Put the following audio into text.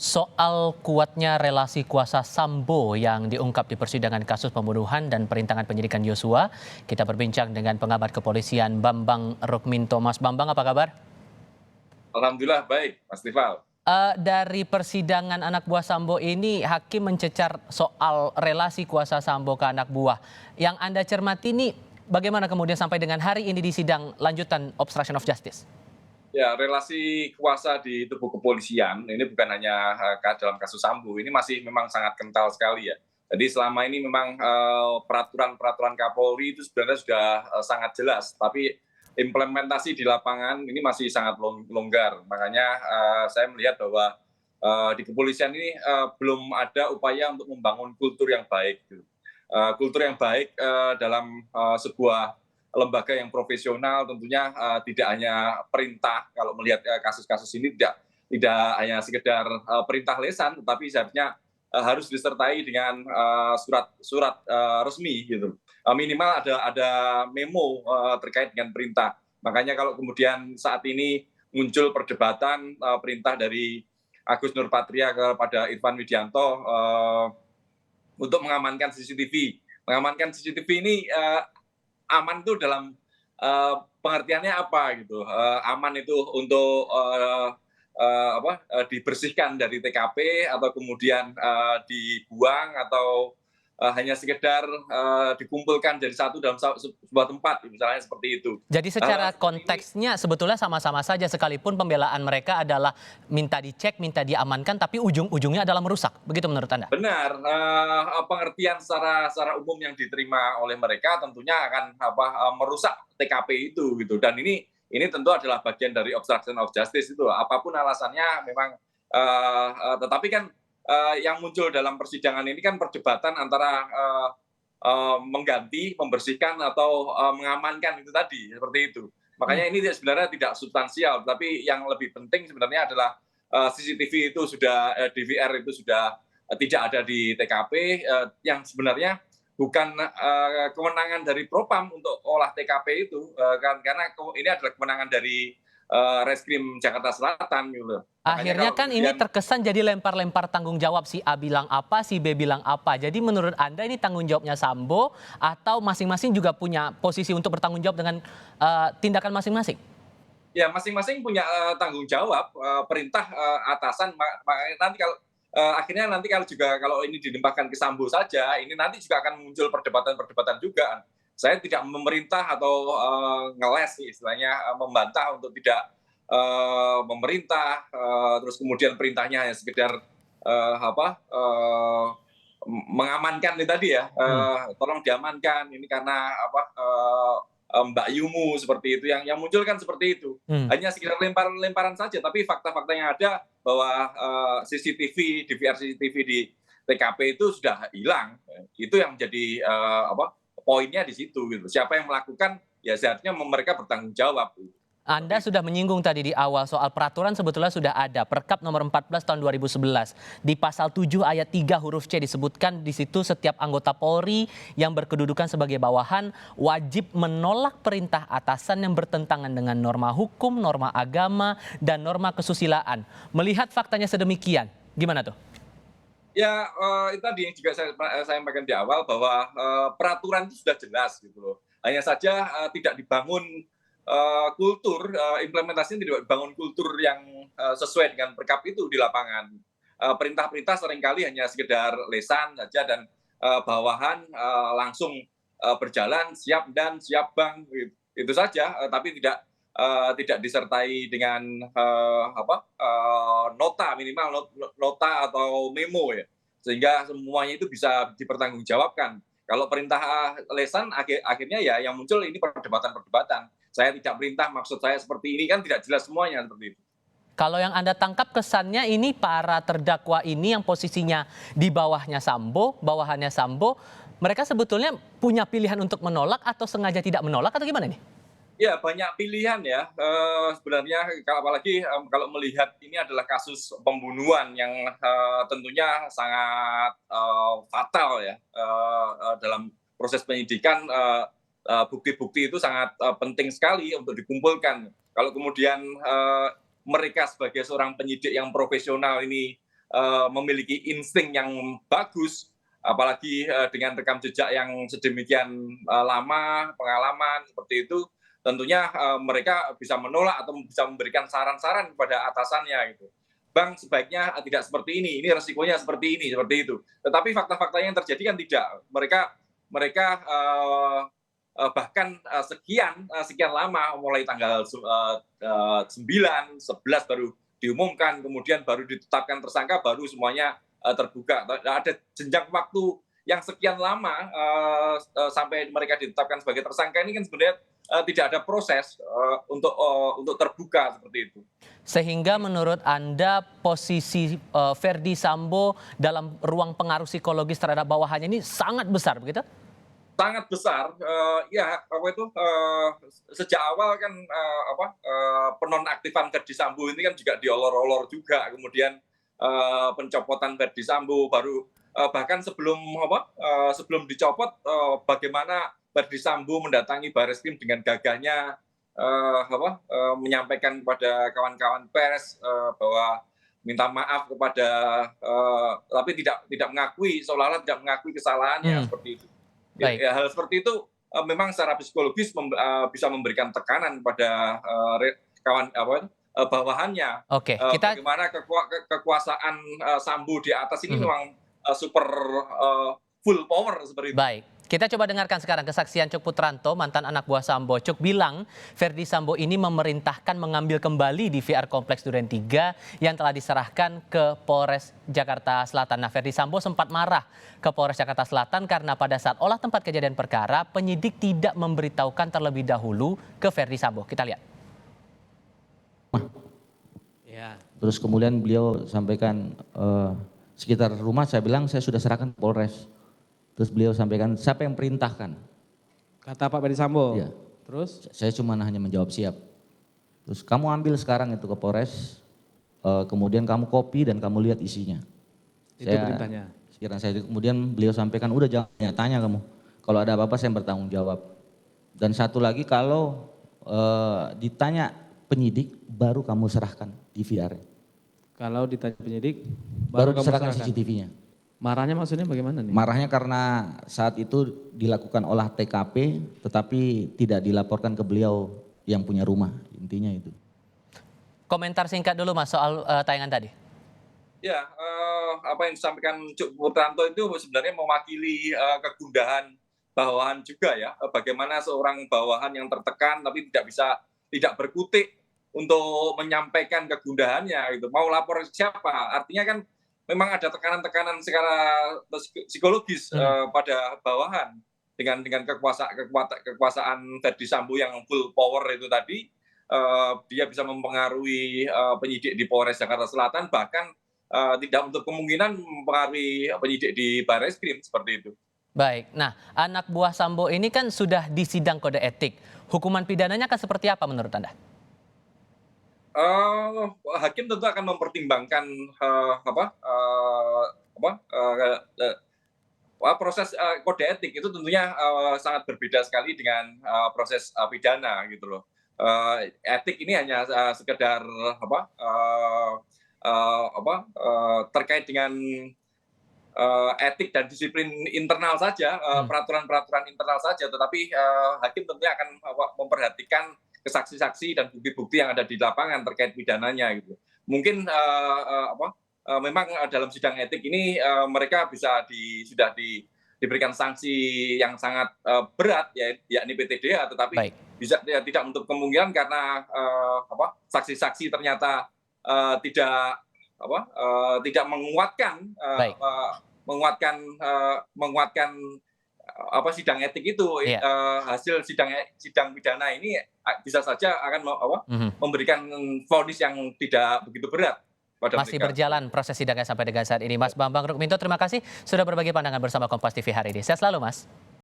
Soal kuatnya relasi kuasa Sambo yang diungkap di persidangan kasus pembunuhan dan perintangan penyidikan Yosua, kita berbincang dengan pengamat kepolisian Bambang Rukminto. Mas Bambang, apa kabar? Alhamdulillah baik, Mas Tifal. Dari persidangan anak buah Sambo ini, hakim mencecar soal relasi kuasa Sambo ke anak buah. Yang Anda cermati ini bagaimana kemudian sampai dengan hari ini di sidang lanjutan obstruction of justice? Ya, relasi kuasa di tubuh kepolisian ini bukan hanya dalam kasus Sambo, ini masih memang sangat kental sekali ya. Jadi selama ini memang peraturan-peraturan Kapolri itu sebenarnya sudah sangat jelas, tapi implementasi di lapangan ini masih sangat longgar. Makanya saya melihat bahwa di kepolisian ini belum ada upaya untuk membangun kultur yang baik. Gitu. Kultur yang baik dalam sebuah lembaga yang profesional tentunya tidak hanya perintah. Kalau melihat kasus-kasus ini tidak hanya sekedar perintah lisan, tetapi seharusnya harus disertai dengan surat resmi gitu. Minimal ada memo terkait dengan perintah. Makanya kalau kemudian saat ini muncul perdebatan perintah dari Agus Nurpatria kepada Irfan Widianto untuk mengamankan CCTV. Mengamankan CCTV ini aman itu dalam pengertiannya apa gitu. Aman itu untuk dibersihkan dari TKP atau kemudian dibuang atau hanya sekedar dikumpulkan jadi satu dalam sebuah tempat, misalnya seperti itu. Jadi secara Seperti ini. konteksnya sebetulnya sama-sama saja, sekalipun pembelaan mereka adalah minta dicek, minta diamankan, tapi ujung-ujungnya adalah merusak. Begitu menurut Anda? Benar, pengertian secara umum yang diterima oleh mereka tentunya akan merusak TKP itu gitu. Dan ini tentu adalah bagian dari obstruction of justice itu. Apapun alasannya memang tetapi kan yang muncul dalam persidangan ini kan perdebatan antara mengganti, membersihkan atau mengamankan itu tadi, seperti itu. Hmm. Makanya ini sebenarnya tidak substansial, tapi yang lebih penting sebenarnya adalah CCTV itu sudah DVR itu sudah tidak ada di TKP, yang sebenarnya bukan kewenangan dari Propam untuk olah TKP itu, karena ini adalah kewenangan dari Reskrim Jakarta Selatan gitu. Makanya Akhirnya kalau kan ini kemudian terkesan jadi lempar-lempar tanggung jawab, si A bilang apa, si B bilang apa. Jadi menurut Anda ini tanggung jawabnya Sambo atau masing-masing juga punya posisi untuk bertanggung jawab dengan tindakan masing-masing? ya masing-masing punya tanggung jawab, perintah atasan, makanya nanti kalau akhirnya nanti kalau ini dilimpahkan ke Sambo saja, ini nanti juga akan muncul perdebatan-perdebatan juga. Saya tidak memerintah atau ngeles istilahnya, membantah untuk tidak memerintah, terus kemudian perintahnya hanya sekedar mengamankan ini tadi ya, Hmm. tolong diamankan ini karena Mbak Yumu seperti itu, yang muncul kan seperti itu. Hmm. Hanya sekedar lemparan saja, tapi fakta-fakta yang ada bahwa CCTV, DVR CCTV di TKP itu sudah hilang. Itu yang menjadi poinnya di situ gitu. Siapa yang melakukan ya seharusnya mereka bertanggung jawab. Anda Seperti itu. sudah menyinggung tadi di awal soal peraturan sebetulnya sudah ada. Perkap nomor 14 tahun 2011. Di pasal 7 ayat 3 huruf C disebutkan di situ setiap anggota Polri yang berkedudukan sebagai bawahan wajib menolak perintah atasan yang bertentangan dengan norma hukum, norma agama, dan norma kesusilaan. Melihat faktanya sedemikian, gimana tuh? Ya, itu tadi yang juga saya sampaikan di awal bahwa peraturan itu sudah jelas gitu loh. Hanya saja tidak dibangun kultur, implementasinya tidak dibangun kultur yang sesuai dengan perkap itu di lapangan. Perintah-perintah seringkali hanya sekedar lesan saja dan bawahan langsung berjalan siap dan siap bang, itu saja, tapi tidak disertai dengan nota, minimal nota atau memo ya, sehingga semuanya itu bisa dipertanggungjawabkan. Kalau perintah lesan akhirnya ya yang muncul ini perdebatan-perdebatan. Saya tidak perintah, maksud saya seperti ini, kan tidak jelas semuanya seperti itu. Kalau yang Anda tangkap kesannya ini para terdakwa ini yang posisinya di bawahnya Sambo, bawahannya Sambo, mereka sebetulnya punya pilihan untuk menolak atau sengaja tidak menolak atau gimana nih? Ya banyak pilihan ya, sebenarnya apalagi kalau melihat ini adalah kasus pembunuhan yang tentunya sangat fatal ya, dalam proses penyidikan, bukti-bukti itu sangat penting sekali untuk dikumpulkan. Kalau kemudian mereka sebagai seorang penyidik yang profesional ini memiliki insting yang bagus, apalagi dengan rekam jejak yang sedemikian lama, pengalaman seperti itu, tentunya mereka bisa menolak atau bisa memberikan saran-saran kepada atasannya gitu. Bang, sebaiknya tidak seperti ini resikonya seperti ini, seperti itu. Tetapi fakta-fakta yang terjadi kan tidak. Mereka bahkan sekian lama, mulai tanggal 9, 11 baru diumumkan, kemudian baru ditetapkan tersangka, baru semuanya terbuka. Ada jenjang waktu yang sekian lama sampai mereka ditetapkan sebagai tersangka ini kan sebenarnya tidak ada proses untuk terbuka seperti itu. Sehingga menurut Anda posisi Verdi Sambo dalam ruang pengaruh psikologis terhadap bawahannya ini sangat besar, begitu? Sangat besar, sejak awal kan penonaktifan Verdi Sambo ini kan juga diolor-olor juga, kemudian pencopotan Verdi Sambo baru bahkan sebelum dicopot bagaimana Verdi Sambo mendatangi Barreskrim dengan gagahnya menyampaikan kepada kawan-kawan pers bahwa minta maaf kepada tapi tidak mengakui, seolah-olah tidak mengakui kesalahannya seperti itu. Ya, hal seperti itu memang secara psikologis bisa memberikan tekanan pada bawahannya. Oke, Bagaimana kekuasaan Sambo di atas ini memang super full power seperti itu. Baik, kita coba dengarkan sekarang kesaksian Cuk Putranto, mantan anak buah Sambo. Cuk bilang Verdi Sambo ini memerintahkan mengambil kembali DVR Kompleks Duren 3 yang telah diserahkan ke Polres Jakarta Selatan. Nah, Verdi Sambo sempat marah ke Polres Jakarta Selatan karena pada saat olah tempat kejadian perkara, penyidik tidak memberitahukan terlebih dahulu ke Verdi Sambo. Kita lihat. Ya. Terus kemudian beliau sampaikan sekitar rumah, saya bilang saya sudah serahkan ke Polres. Terus beliau sampaikan, siapa yang perintahkan? Kata Pak Verdi Sambo? Iya. Terus? Saya cuma hanya menjawab siap. Terus kamu ambil sekarang itu ke Polres, kemudian kamu copy dan kamu lihat isinya. Itu perintahnya? Sekiranya saya, kemudian beliau sampaikan, udah jangan tanya kamu. Kalau ada apa-apa saya bertanggung jawab. Dan satu lagi, kalau ditanya penyidik, baru kamu serahkan DVR. Kalau ditanya penyidik, baru kamu serahkan CCTV-nya. Marahnya maksudnya bagaimana nih? Marahnya karena saat itu dilakukan olah TKP tetapi tidak dilaporkan ke beliau yang punya rumah, intinya itu. Komentar singkat dulu Mas soal tayangan tadi. Ya, apa yang disampaikan Cuk Putranto itu sebenarnya mewakili kegundahan bawahan juga ya. Bagaimana seorang bawahan yang tertekan tapi tidak berkutik untuk menyampaikan kegundahannya gitu. Mau lapor siapa? Artinya kan memang ada tekanan-tekanan secara psikologis pada bawahan dengan kekuasaan Verdi Sambo yang full power itu tadi, dia bisa mempengaruhi penyidik di Polres Jakarta Selatan, bahkan tidak untuk kemungkinan mempengaruhi penyidik di Barreskrim seperti itu. Baik, nah anak buah Sambo ini kan sudah disidang kode etik. Hukuman pidananya akan seperti apa menurut Anda? Hakim tentu akan mempertimbangkan proses kode etik itu tentunya sangat berbeda sekali dengan proses pidana gitu loh. Etik ini hanya sekedar terkait dengan etik dan disiplin internal saja, peraturan-peraturan internal saja, tetapi hakim tentunya akan memperhatikan saksi-saksi dan bukti-bukti yang ada di lapangan terkait pidananya gitu. Mungkin memang dalam sidang etik ini mereka sudah diberikan sanksi yang sangat berat yakni PTDH, tetapi bisa tidak untuk kemungkinan karena saksi-saksi ternyata tidak menguatkan sidang etik itu. Hasil sidang pidana ini bisa saja akan memberikan vonis yang tidak begitu berat pada masih mereka. Berjalan proses sidangnya sampai dengan saat ini. Mas Bambang Rukminto, terima kasih sudah berbagi pandangan bersama Kompas TV hari ini. Sehat selalu Mas.